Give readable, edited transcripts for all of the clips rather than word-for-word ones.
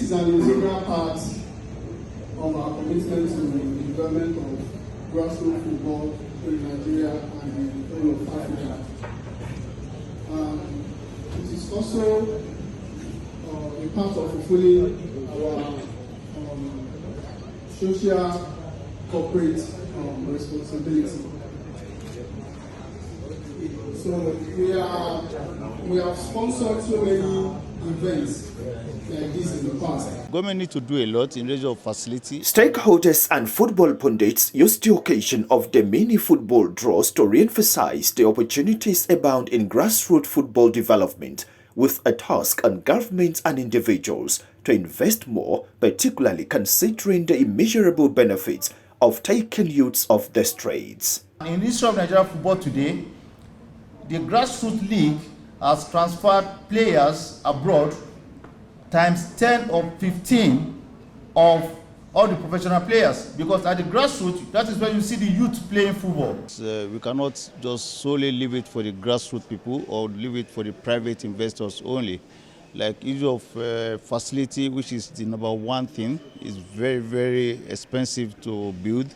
is an integral part of our commitment to the development of grassroots football in Nigeria and the whole of Africa. It is also a part of fulfilling our social corporate responsibility. So we have sponsored so many events like this in the past. Government need to do a lot in terms of facility. Stakeholders and football pundits used the occasion of the mini football draws to re-emphasize the opportunities abound in grassroots football development, with a task on governments and individuals to invest more, particularly considering the immeasurable benefits of taking youths off the streets. In the history of Nigeria football today, the grassroots league has transferred players abroad times 10 or 15 of all the professional players, because at the grassroots, that is where you see the youth playing football. We cannot just solely leave it for the grassroots people or leave it for the private investors only. Like issue of facility, which is the number one thing, is very, very expensive to build.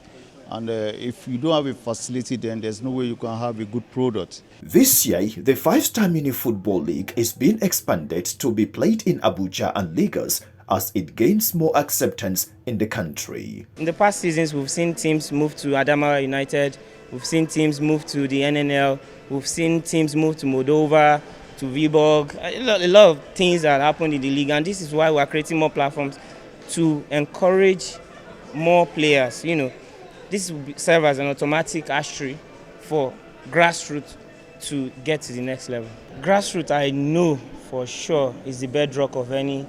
And if you don't have a facility, then there's no way you can have a good product. This year, the 5-star mini football league is being expanded to be played in Abuja and Lagos as it gains more acceptance in the country. In the past seasons, we've seen teams move to Adamawa United, we've seen teams move to the NNL, we've seen teams move to Moldova, to Viborg, a lot of things that happened in the league, and this is why we're creating more platforms to encourage more players. You know, this will serve as an automatic ashtray for grassroots to get to the next level. Grassroots, I know for sure, is the bedrock of any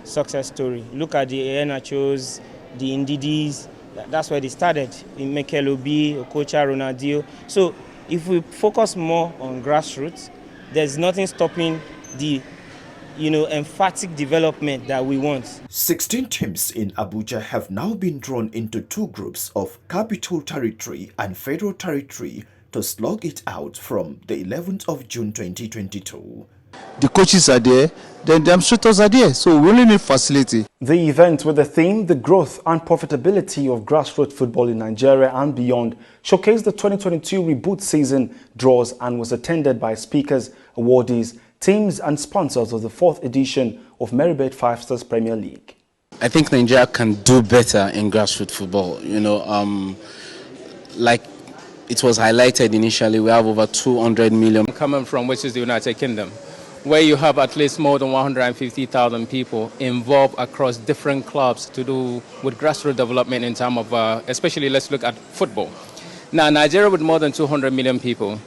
success story. Look at the Iheanachos, the Ndidis, that's where they started, in Mikel Obi, Okocha, Ronaldinho. So if we focus more on grassroots, there's nothing stopping the emphatic development that we want. 16 teams in Abuja have now been drawn into two groups of Capital Territory and Federal Territory to slug it out from the 11th of June 2022. The coaches are there, then the administrators are there, so we only need facility. The event, with the theme The Growth and Profitability of Grassroots Football in Nigeria and Beyond, showcased the 2022 reboot season draws and was attended by speakers, awardees, teams and sponsors of the 4th edition of Merrybet5Stars Premier League. I think Nigeria can do better in grassroots football. Like it was highlighted initially, we have over 200 million. Coming from which is the United Kingdom, where you have at least more than 150,000 people involved across different clubs to do with grassroots development in terms of, especially let's look at football. Now, Nigeria with more than 200 million people,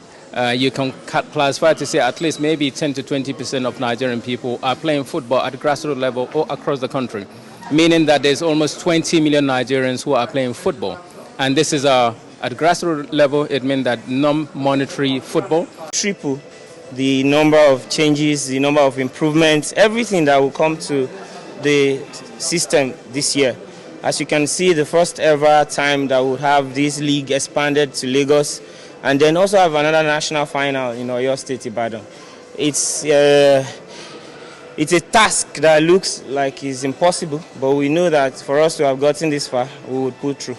you can classify to say at least maybe 10 to 20% of Nigerian people are playing football at grassroots level or across the country, meaning that there's almost 20 million Nigerians who are playing football. And this is at grassroots level, it means that non-monetary football. Triple the number of changes, the number of improvements, everything that will come to the system this year. As you can see, the first ever time that we'll have this league expanded to Lagos, and then also have another national final in Oyo State, Ibadan. It's a task that looks like it's impossible, but we know that for us to have gotten this far, we would pull through.